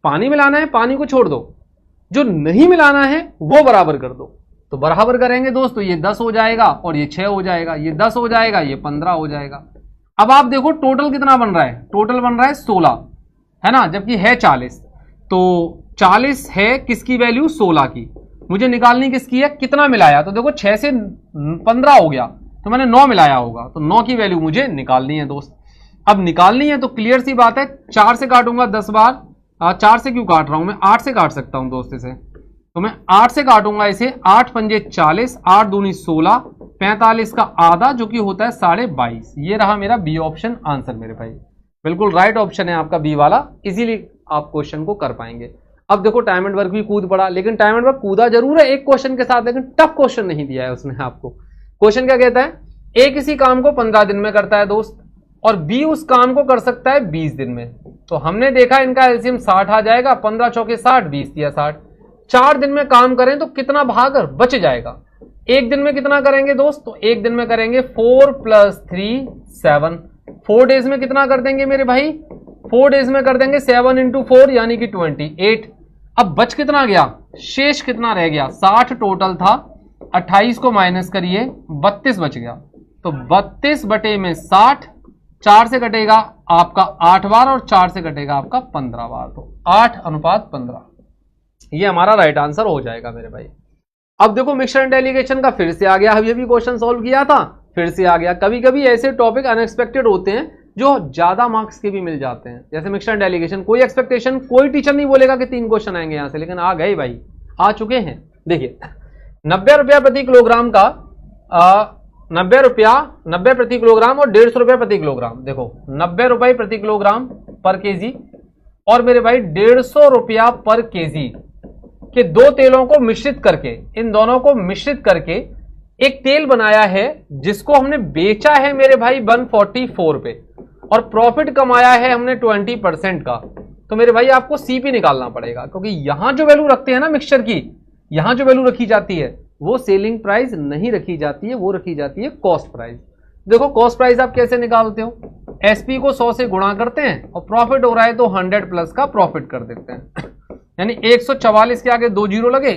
पानी मिलाना है, पानी को छोड़ दो, जो नहीं मिलाना है वो बराबर कर दो। तो बराबर करेंगे दोस्त, तो ये 10 हो जाएगा और ये 6 हो जाएगा, ये 10 हो जाएगा, ये 15 हो जाएगा। अब आप देखो टोटल कितना बन रहा है, टोटल बन रहा है 16, है ना, जबकि है 40। तो 40 है किसकी वैल्यू, 16 की। मुझे निकालनी किसकी है, कितना मिलाया, तो देखो 6 से 15 हो गया, तो मैंने 9 मिलाया होगा, तो 9 की वैल्यू मुझे निकालनी है दोस्त। अब निकालनी है तो क्लियर सी बात है, 4 से काटूंगा 10 बार, 4 से क्यों काट रहा हूं मैं, 8 से काट सकता हूं दोस्त इसे, तो मैं 8 से काटूंगा इसे, 8 पंजे 40, 8 दूनी 16, 45 का आधा जो कि होता है 22.5। ये रहा मेरा बी ऑप्शन आंसर मेरे भाई, बिल्कुल राइट ऑप्शन है आपका बी वाला, इजीली आप क्वेश्चन को कर पाएंगे। अब देखो टाइम एंड वर्क भी कूद पड़ा, लेकिन टाइम एंड वर्क कूदा जरूर है एक क्वेश्चन के साथ, लेकिन टफ क्वेश्चन नहीं दिया है उसने आपको। क्वेश्चन क्या कहता है, ए किसी काम को 15 दिन में करता है दोस्त, और बी उस काम को कर सकता है 20 दिन में। तो हमने देखा इनका एलसीएम 60 आ जाएगा, 15 चौके 60, 20 दिया 60। 4 दिन में काम करें तो कितना भाग बच जाएगा। एक दिन में कितना करेंगे दोस्त, तो एक दिन में करेंगे 4 + 3 7। 4 डेज में कितना कर देंगे मेरे भाई, 4 डेज में कर देंगे 7 × 4 यानी कि 28। अब बच कितना गया, शेष कितना रह गया, 60 टोटल था, 28 को माइनस करिए, 32 बच गया। तो 32 बटे में 60, 4 से कटेगा आपका 8 बार और 4 से कटेगा आपका 15 बार, तो 8:15, ये हमारा राइट आंसर हो जाएगा मेरे भाई। अब देखो मिक्सचर एंड डेलीगेशन का फिर से आ गया, अभी क्वेश्चन सॉल्व किया था, फिर से आ गया। कभी कभी ऐसे टॉपिक अनएक्सपेक्टेड होते हैं जो ज्यादा मार्क्स के भी मिल जाते हैं, जैसे मिक्सचर एंड डेलीगेशन। कोई एक्सपेक्टेशन, कोई टीचर नहीं बोलेगा कि 3 क्वेश्चन आएंगे यहां से, लेकिन आ गए भाई, आ चुके हैं। देखिए 90 रुपया प्रति किलोग्राम का 90 प्रति किलोग्राम और 150 रुपया प्रति किलोग्राम। देखो 90 रुपए प्रति किलोग्राम पर केजी और मेरे भाई 150 रुपया पर केजी के 2 तेलों को मिश्रित करके, इन दोनों को मिश्रित करके एक तेल बनाया है जिसको हमने बेचा है मेरे भाई 144 रुपए और प्रॉफिट कमाया है हमने 20% का। तो मेरे भाई आपको CP निकालना पड़ेगा, क्योंकि यहां जो वैल्यू रखते हैं ना मिक्सचर की, यहां जो वैल्यू रखी जाती है वो सेलिंग प्राइस नहीं रखी जाती है, वो रखी जाती है कॉस्ट प्राइस। देखो कॉस्ट प्राइस आप कैसे निकालते हो, SP को 100 से गुणा करते हैं और प्रॉफिट हो रहा है तो 100 प्लस का प्रॉफिट कर देते हैं, यानी 144 के आगे 2 जीरो लगे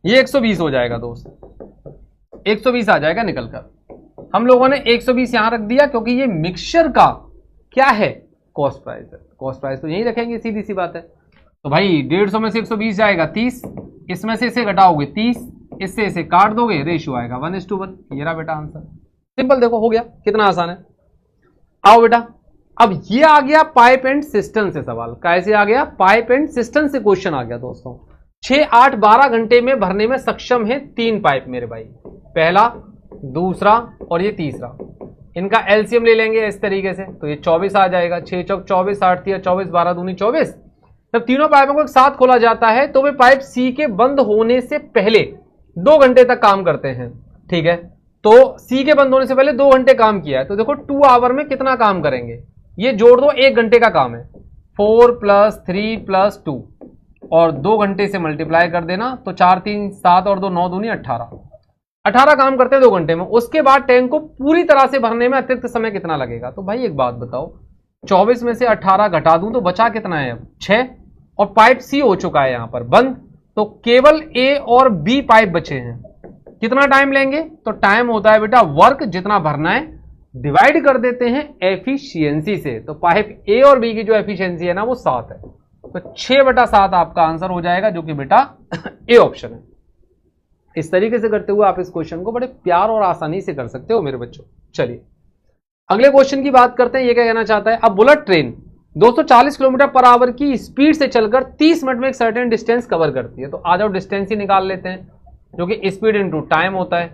ये 120 हो जाएगा दोस्त, 120 आ जाएगा निकलकर। हम लोगों ने 120 यहां रख दिया क्योंकि ये मिक्सचर का क्या है, कॉस्ट प्राइस है। कॉस्ट प्राइस तो यही रखेंगे, सीधी सी बात है। तो भाई 150 में से 120 जाएगा 30, इसमें से इसे घटाओगे 30, इससे इसे काट दोगे, रेशियो आएगा 1:1। ये रहा बेटा आंसर, सिंपल। देखो हो गया, कितना आसान है। आओ बेटा, अब ये आ गया पाइप एंड सिस्टम से सवाल। कैसे आ गया, पाइप एंड सिस्टम से क्वेश्चन आ गया दोस्तों। 6, 8, 12 घंटे में भरने में सक्षम है 3 पाइप मेरे भाई, पहला, दूसरा और ये तीसरा। इनका एलसीएम ले लेंगे इस तरीके से, तो ये 24 आ जाएगा। 6 चौक 24, 8 तिया 24, 12 दूनी 24। जब तीनों पाइपों को एक साथ खोला जाता है तो वे पाइप सी के बंद होने से पहले 2 घंटे तक काम करते हैं, ठीक है। तो सी के बंद होने से पहले 2 घंटे काम किया है, तो देखो 2 आवर में कितना काम करेंगे, ये जोड़ दो, 1 घंटे का काम है। 4 + 3 + 2 और 2 घंटे से मल्टीप्लाई कर देना, तो 4 3 7 और 2 9 दूनी 18 काम करते हैं 2 घंटे में। उसके बाद टैंक को पूरी तरह से भरने में अतिरिक्त समय कितना लगेगा। तो भाई एक बात बताओ, 24 में से 18 घटा दूं तो बचा कितना है, अब 6, और पाइप सी हो चुका है यहां पर बंद, तो केवल ए और बी पाइप बचे हैं। कितना टाइम लेंगे, तो टाइम होता है बेटा वर्क जितना भरना है डिवाइड कर देते हैं एफिशिएंसी से। तो पाइप ए और बी की जो एफिशिएंसी है ना वो 7 है, तो 6/7 आपका आंसर हो जाएगा, जो कि बेटा ए ऑप्शन है। इस तरीके से करते हुए आप इस क्वेश्चन को बड़े प्यार और आसानी से कर सकते हो मेरे बच्चों। चलिए अगले क्वेश्चन की बात करते हैं। ये क्या कहना चाहता है, अब बुलेट ट्रेन 240 किलोमीटर/आवर की स्पीड से चलकर 30 मिनट में एक सर्टेन डिस्टेंस कवर करती है। तो आ जाओ डिस्टेंस ही निकाल लेते हैं, जो कि स्पीड इनटू टाइम होता है।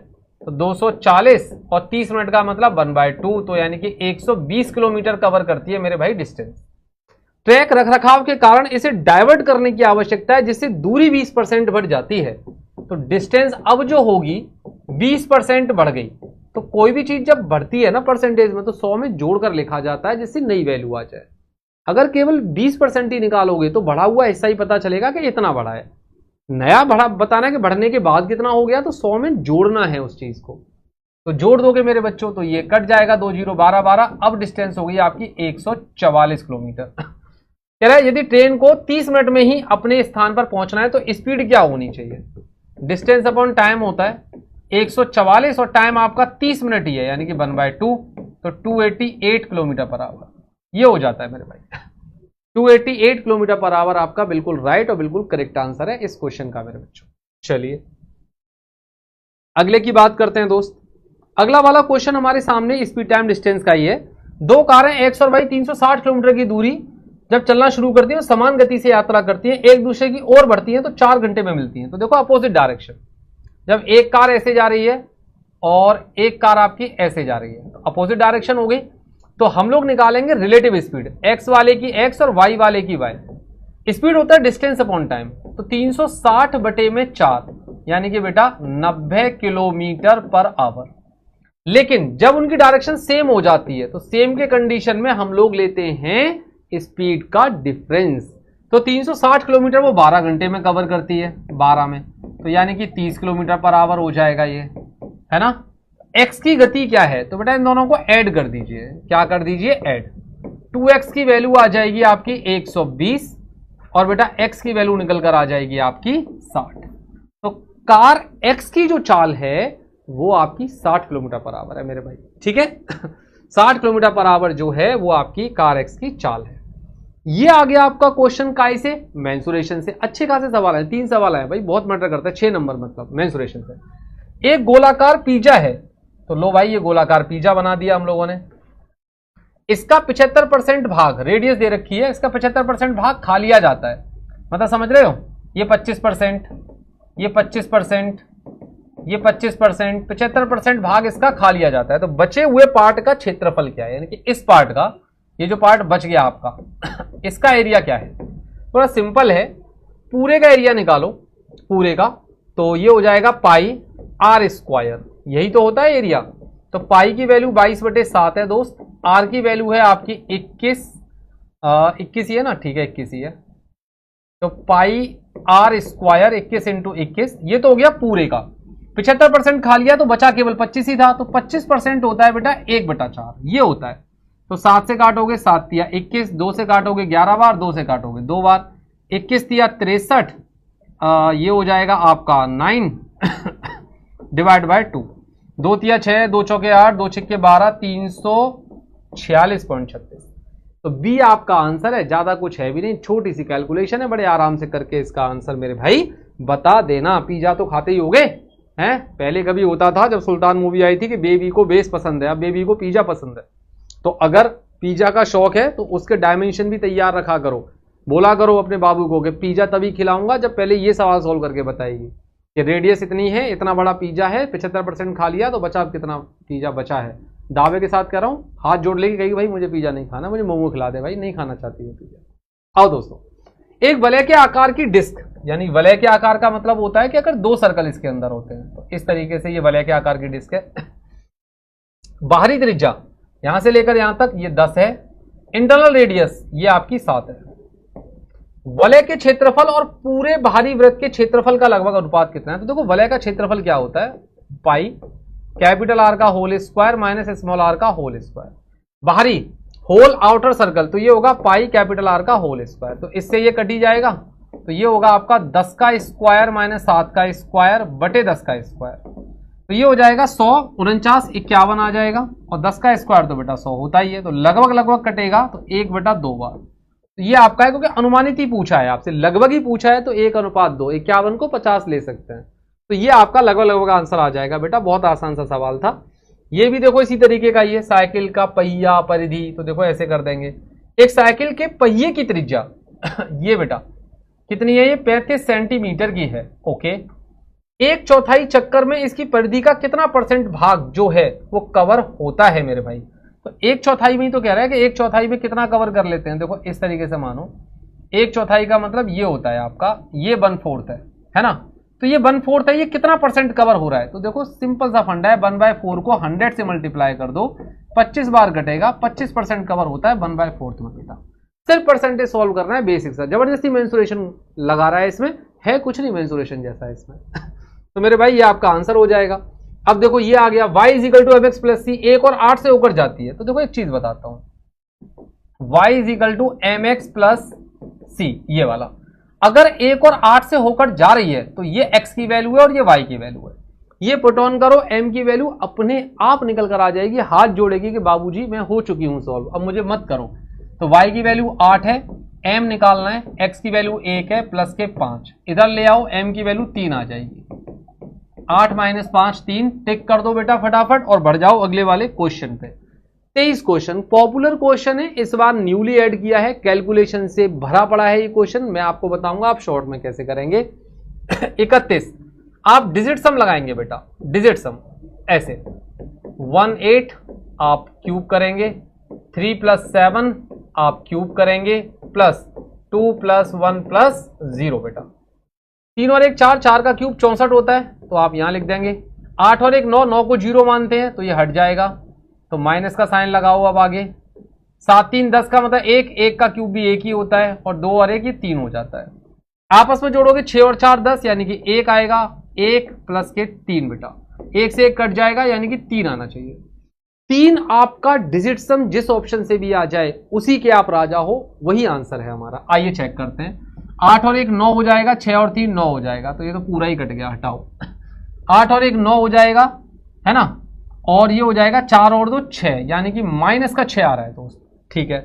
तो 240 और 30 मिनट का मतलब 1/2, तो यानी कि 120 किलोमीटर कवर करती है मेरे भाई डिस्टेंस। ट्रैक रखरखाव के कारण इसे डाइवर्ट करने की आवश्यकता है, जिससे दूरी 20% बढ़ जाती है। तो डिस्टेंस अब जो होगी 20% बढ़ गई। तो कोई भी चीज जब बढ़ती है ना परसेंटेज में, तो 100 में जोड़कर लिखा जाता है, जिससे नई वैल्यू आ जाए। अगर केवल 20% ही निकालोगे तो बढ़ा हुआ हिस्सा ही पता चलेगा कि इतना बढ़ा है। नया बढ़ा बताना है कि बढ़ने के बाद कितना हो गया, तो 100 में जोड़ना है उस चीज को। तो जोड़ दोगे मेरे बच्चों, तो ये कट जाएगा, 2 0 12 12। अब डिस्टेंस हो गई आपकी 144 किलोमीटर। कह रहा है यदि ट्रेन को 30 मिनट में ही अपने स्थान पर पहुंचना है तो स्पीड क्या होनी चाहिए। डिस्टेंस अपॉन टाइम होता है 144 और टाइम आपका 30 मिनट ही है, यानी कि 1/2, तो 288 किलोमीटर/आवर। ये हो जाता है मेरे भाई 288 किलोमीटर/आवर आपका बिल्कुल राइट और बिल्कुल करेक्ट आंसर है इस क्वेश्चन का मेरे बच्चों। चलिए अगले की बात करते हैं दोस्त। अगला वाला क्वेश्चन हमारे सामने स्पीड टाइम डिस्टेंस का ही है। 2 कारें एक्स और वाई 360 किलोमीटर की दूरी जब चलना शुरू करती हैं, समान गति से यात्रा करती हैं, एक दूसरे की ओर बढ़ती हैं, तो 4 घंटे में मिलती हैं। तो देखो अपोजिट डायरेक्शन, जब एक कार ऐसे जा रही है और एक कार आपकी ऐसे जा रही है, तो अपोजिट डायरेक्शन हो गई। तो हम लोग निकालेंगे रिलेटिव स्पीड, एक्स वाले की एक्स और वाई वाले की वाई। स्पीड होता है डिस्टेंस अपॉन टाइम, तो 360/4 यानी कि बेटा 90 किलोमीटर/आवर। लेकिन जब उनकी डायरेक्शन सेम हो जाती है, तो सेम के कंडीशन में हम लोग लेते हैं स्पीड का डिफरेंस। तो 360 किलोमीटर वो 12 घंटे में कवर करती है, 12 में, तो यानी कि 30 किलोमीटर/आवर हो जाएगा ये, है ना। x की गति क्या है, तो बेटा इन दोनों को ऐड कर दीजिए। क्या कर दीजिए, ऐड। 2x की वैल्यू आ जाएगी आपकी 120 और बेटा x की वैल्यू निकल कर आ जाएगी आपकी 60। तो कार x की जो चाल है वो आपकी 60 किलोमीटर/आवर है मेरे भाई, ठीक है 60 किलोमीटर/आवर जो है वो आपकी कार x की चाल है। ये आ गया आपका क्वेश्चन काय से, मेंसुरेशन से। अच्छे खासे सवाल है, 3 सवाल है भाई, बहुत मैटर करता है। 6 नंबर मतलब मेंसुरेशन से। एक गोलाकार पिज्जा है, तो लो भाई ये गोलाकार पिज्जा बना दिया हम लोगों ने। इसका 75% भाग, रेडियस दे रखी है, इसका 75% भाग खा लिया जाता है। मतलब समझ रहे हो, ये 25%, ये 25%, ये 25%, 75% भाग इसका खा लिया जाता है। तो बचे हुए पार्ट का क्षेत्रफल क्या है, यानी कि इस पार्ट का, ये जो पार्ट बच गया आपका इसका एरिया क्या है। थोड़ा सिंपल है, पूरे का एरिया निकालो, पूरे का, तो ये हो जाएगा πr², यही तो होता है एरिया। तो पाई की वैल्यू 22/7 है दोस्त, आर की वैल्यू है आपकी 21 21 ही है ना, ठीक है 21 ही है। तो पाई आर स्क्वायर 21 इंटू 21, ये तो हो गया पूरे का। 75% खा लिया तो बचा केवल 25 ही था, तो 25% होता है बेटा 1/4, ये होता है। तो 7 से काटोगे 7 तिया 21, 2 से काटोगे 11 बार, 2 से काटोगे 2 बार, 21 तिया 63, ये हो जाएगा आपका 9 डिवाइड बाय 2, 2 तिया 6, 2 चौके 8, 2 छिक्के 12, 346.36। तो बी आपका आंसर है, ज्यादा कुछ है भी नहीं, छोटी सी कैलकुलेशन है, बड़े आराम से करके इसका आंसर मेरे भाई बता देना। पिज्जा तो खाते ही होगे हैं, पहले कभी होता था जब सुल्तान मूवी आई थी कि बेबी को बेस पसंद है, अब बेबी को पिज्जा पसंद है। तो अगर पिज्जा का शौक है तो उसके डायमेंशन भी तैयार रखा करो, बोला करो अपने बाबू को कि पिज्जा तभी खिलाऊंगा जब पहले ये सवाल सोल्व करके बताएगी कि रेडियस इतनी है, इतना बड़ा पिज्जा है, 75% खा लिया तो बचा, कितना पिज्जा बचा है। दावे के साथ कह रहा हूं, हाथ जोड़ लेगी कहेगी भाई मुझे पिज्जा नहीं खाना, मुझे मोमो खिला दे भाई, नहीं खाना चाहती हूँ पिज्जा। आओ दोस्तों, एक वलय के आकार की डिस्क, यानी वलय के आकार का मतलब होता है कि अगर 2 सर्कल इसके अंदर होते हैं, तो इस तरीके से ये वलय के आकार की डिस्क है। बाहरी त्रिज्या यहां से लेकर यहां तक ये 10 है, इंटरनल रेडियस ये आपकी 7 है। वलय के क्षेत्रफल और पूरे बाहरी वृत्त के क्षेत्रफल का लगभग अनुपात कितना है? तो देखो वलय का क्षेत्रफल क्या होता है, पाई कैपिटल आर का whole square minus small R का होल स्क्वायर। बाहरी होल आउटर सर्कल तो ये होगा पाई कैपिटल आर का होल स्क्वायर, तो इससे ये कटी जाएगा, तो ये होगा आपका 10 का स्क्वायर माइनस 7 का स्क्वायर बटे 10 का स्क्वायर, तो ये हो जाएगा 100, 49, 51 आ जाएगा, और 10 का स्क्वायर तो बेटा 100 होता ही है, तो लगभग लगभग कटेगा तो 1/2 बार। तो ये आपका है, क्योंकि अनुमानित ही पूछा है आपसे, लगभग ही पूछा है, तो 1:2, 51 को 50 ले सकते हैं, तो ये आपका लगभग लगभग आंसर आ जाएगा बेटा। बहुत आसान सा सवाल था। ये भी देखो इसी तरीके का, ये साइकिल का पहिया परिधि, तो देखो ऐसे कर देंगे। एक साइकिल के पहिए की त्रिज्या ये बेटा कितनी है, ये 35 सेंटीमीटर की है, ओके। 1/4 चक्कर में इसकी परिधि का कितना % भाग जो है वो कवर होता है मेरे भाई? तो 1/4 में ही तो कह रहा है कि 1/4 में कितना कवर कर लेते हैं। देखो इस तरीके से मानो 1/4 का मतलब ये होता है आपका, ये 1/4 है ना, तो ये 1/4 है, ये कितना % कवर हो रहा है? तो देखो सिंपल सा फंडा है, 1/4 को 100 से मल्टीप्लाई कर दो, 25 बार घटेगा, 25% कवर होता है 1/4 में बेटा। सिर्फ परसेंटेज सॉल्व करना है, बेसिक सा, जबरदस्ती मेंसुरेशन लगा रहा है इसमें, है कुछ नहीं मेंसुरेशन जैसा है इसमें तो मेरे भाई ये आपका आंसर हो जाएगा। अब देखो ये आ गया y = mx + c, 1 और 8 से होकर जाती है, तो देखो एक चीज बताता हूं, y = mx + c, ये वाला अगर 1 और 8 से होकर जा रही है तो ये x की वैल्यू है और ये y की वैल्यू है। ये पुट ऑन करो, m की वैल्यू अपने आप निकल कर आ जाएगी, हाथ जोड़ेगी कि बाबूजी मैं हो चुकी हूं सॉल्व, अब मुझे मत करो। तो y की वैल्यू 8 है, m निकालना है, x की वैल्यू 1 है प्लस के 5, इधर ले आओ, m की वैल्यू 3 आ जाएगी, 8 - 5 3, टिक कर दो बेटा फटाफट और बढ़ जाओ अगले वाले क्वेश्चन पे। 23 क्वेश्चन, पॉपुलर क्वेश्चन है, इस बार न्यूली ऐड किया है, कैलकुलेशन से भरा पड़ा है ये क्वेश्चन, मैं आपको बताऊंगा आप शॉर्ट में कैसे करेंगे। 31 आप डिजिट सम लगाएंगे बेटा, डिजिट सम ऐसे 18 आप क्यूब करेंगे, 3 + 7 आप क्यूब करेंगे, प्लस 2 + 1 + 0 बेटा, 3 और 1 4, 4 का क्यूब 64 होता है, तो आप यहां लिख देंगे। 8 और 1 9, 9 को 0 मानते हैं तो ये हट जाएगा, तो माइनस का साइन लगाओ। अब आगे 7 3 10 का मतलब 1, 1 का क्यूब भी 1 ही होता है, और 2 और 1 ये 3 हो जाता है। आपस में जोड़ोगे 6 और 4 10, यानी कि 1 आएगा, 1 प्लस के 3 बेटा, 1 से 1 कट जाएगा, यानी कि 3 आना चाहिए। 3 आपका डिजिट सम जिस ऑप्शन से भी आ जाए उसी के आप राजा हो, वही आंसर है हमारा। आइए चेक करते हैं। 8 और 1 9 हो जाएगा, 6 और 3 9 हो जाएगा, तो ये तो पूरा ही कट गया, हटाओ। 8 और 1 9 हो जाएगा, है ना, और ये हो जाएगा 4 और 2 6, यानी कि माइनस का 6 आ रहा है दोस्त, ठीक है।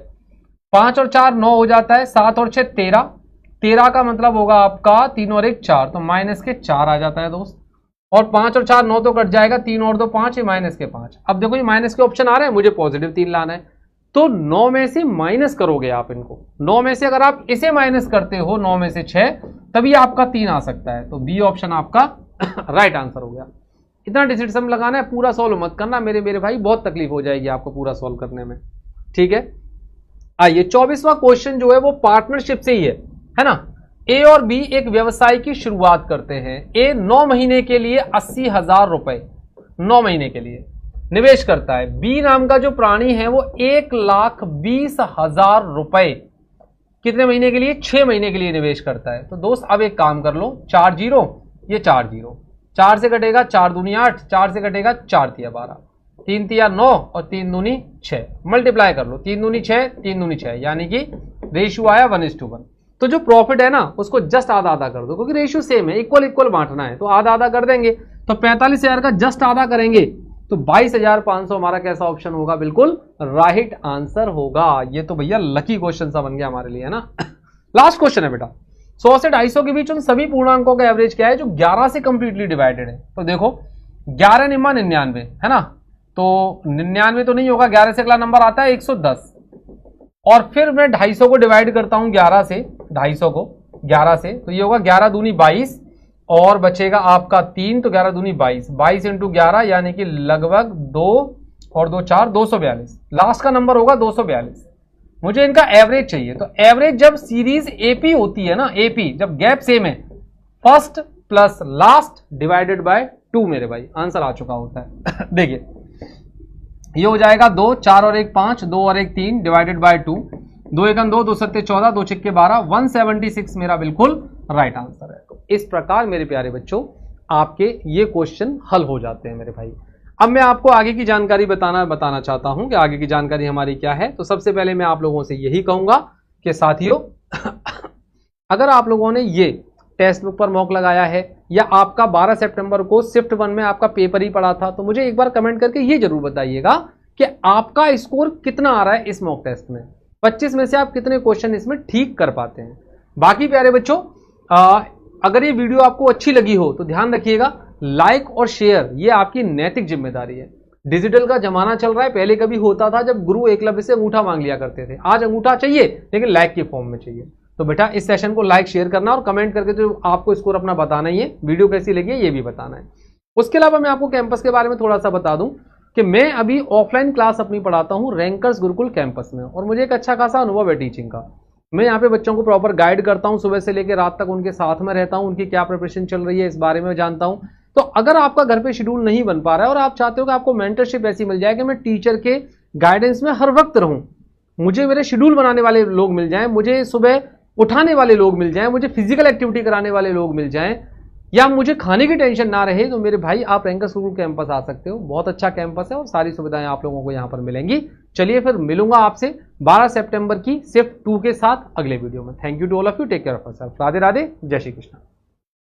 5 और 4 9 हो जाता है, 7 और 6 13, 13 का मतलब होगा आपका 3 और 1 4, तो माइनस के 4 आ जाता है दोस्त, और 5 और 4 9 तो कट जाएगा, 3 और 2 5, ये माइनस के 5। अब देखो ये माइनस के ऑप्शन आ रहे हैं, मुझे पॉजिटिव 3 लाना है, तो 9 में से माइनस करोगे आप इनको, 9 में से अगर आप इसे माइनस करते हो 9 में से 6, तभी आपका 3 आ सकता है, तो बी ऑप्शन आपका राइट आंसर हो गया। इतना डिजिट सम लगाना है, पूरा सॉल्व मत करना मेरे भाई, बहुत तकलीफ हो जाएगी आपको पूरा सॉल्व करने में, ठीक है। आइए 24वां क्वेश्चन जो है वो पार्टनरशिप से ही है ना। ए और बी एक व्यवसाय की शुरुआत करते हैं। ए 9 महीने के लिए 80,000 रुपए 9 महीने के लिए निवेश करता है। बी नाम का जो प्राणी है वो 1,20,000 रुपए कितने महीने के लिए? 6 महीने के लिए निवेश करता है। तो दोस्त अब एक काम कर लो, 4 जीरो, ये 4 जीरो, 4 से कटेगा 4 दूनी 8, 4 से कटेगा 4 तिया 12, 3 तिया 9 और 3 दूनी 6, मल्टीप्लाई कर लो, 3 दूनी 6, 3 दूनी 6, यानी कि रेशियो आया 1:1। तो जो प्रॉफिट है ना उसको जस्ट आधा आधा कर दो, क्योंकि रेशियो सेम है, इक्वल इक्वल बांटना है, तो आधा आधा कर देंगे। तो 45,000 का जस्ट आधा करेंगे तो 22,500 हमारा कैसा ऑप्शन होगा? बिल्कुल राइट आंसर होगा। ये तो भैया लकी क्वेश्चन सा बन गया हमारे लिए, है ना। लास्ट क्वेश्चन है बेटा, 100 से 250 के बीच उन सभी पूर्णांकों का एवरेज क्या है जो 11 से कंप्लीटली डिवाइडेड है? तो देखो 11 निम्मा 99 है ना, तो 99 तो नहीं होगा, 11 से अगला नंबर आता है 110, और फिर मैं 250 को डिवाइड करता हूं 11 से, 250 को 11 से, तो ये होगा 11 दूनी 22 और बचेगा आपका 3, तो 11 दूनी 22, 22 इंटू 11 यानी कि लगभग 2 और 2 4, 242, लास्ट का नंबर होगा 242। मुझे इनका एवरेज चाहिए। तो एवरेज जब सीरीज एपी होती है ना, एपी जब गैप सेम है, first plus last divided by 2 मेरे भाई आंसर आ चुका होता है। देखिए ये हो जाएगा 2, 4 और 1 5, 2 और 1 3 डिवाइडेड बाय 2, 2 1 2, 2 7 14, 2 6 12, 176 मेरा बिल्कुल राइट आंसर है। तो इस प्रकार मेरे प्यारे बच्चों आपके ये क्वेश्चन हल हो जाते हैं मेरे भाई। अब मैं आपको आगे की जानकारी बताना चाहता हूं कि आगे की जानकारी हमारी क्या है। तो सबसे पहले मैं आप लोगों से यही कहूंगा कि साथियों अगर आप लोगों ने ये टेक्स्ट बुक पर मॉक लगाया है या आपका 12 सितंबर को शिफ्ट 1 में आपका पेपर ही पड़ा था, तो मुझे एक बार कमेंट करके ये जरूर बताइएगा कि आपका स्कोर कितना आ रहा है इस मॉक टेस्ट में। 25 में से आप कितने क्वेश्चन इसमें ठीक कर पाते हैं। बाकी प्यारे बच्चों अगर ये वीडियो आपको अच्छी लगी हो तो ध्यान रखिएगा, लाइक और शेयर ये आपकी नैतिक जिम्मेदारी है। डिजिटल का जमाना चल रहा है, पहले कभी होता था जब गुरु एकलव्य से अंगूठा मांग लिया करते थे, आज अंगूठा चाहिए लेकिन लाइक के फॉर्म में चाहिए। तो बेटा इस सेशन को लाइक शेयर करना और कमेंट करके जो आपको स्कोर अपना बताना ही है, वीडियो कैसी लगी है ये भी बताना है। उसके अलावा मैं आपको कैंपस के बारे में थोड़ा सा बता दूं कि मैं अभी ऑफलाइन क्लास अपनी पढ़ाता हूं रैंकर्स गुरुकुल कैंपस में, और मुझे एक अच्छा खासा अनुभव है टीचिंग का। मैं यहाँ पे बच्चों को प्रॉपर गाइड करता हूँ, सुबह से लेकर रात तक उनके साथ में रहता हूँ, उनकी क्या प्रिपरेशन चल रही है इस बारे में जानता हूँ। तो अगर आपका घर पे शेड्यूल नहीं बन पा रहा है और आप चाहते हो कि आपको मेंटरशिप ऐसी मिल जाए कि मैं टीचर के गाइडेंस में हर वक्त रहूं, मुझे मेरे शेड्यूल बनाने वाले लोग मिल जाएं, मुझे सुबह उठाने वाले लोग मिल जाएं, मुझे फिजिकल एक्टिविटी कराने वाले लोग मिल जाएं, या मुझे खाने की टेंशन ना रहे, तो मेरे भाई आप रैंकर्स गुरुकुल कैंपस आ सकते हो। बहुत अच्छा कैंपस है और सारी सुविधाएं आप लोगों को यहाँ पर मिलेंगी। चलिए फिर मिलूंगा आपसे 12 सितंबर की शिफ्ट 2 के साथ अगले वीडियो में। Thank you to all of you, take care of yourself. Radhe Radhe, जय श्री कृष्ण।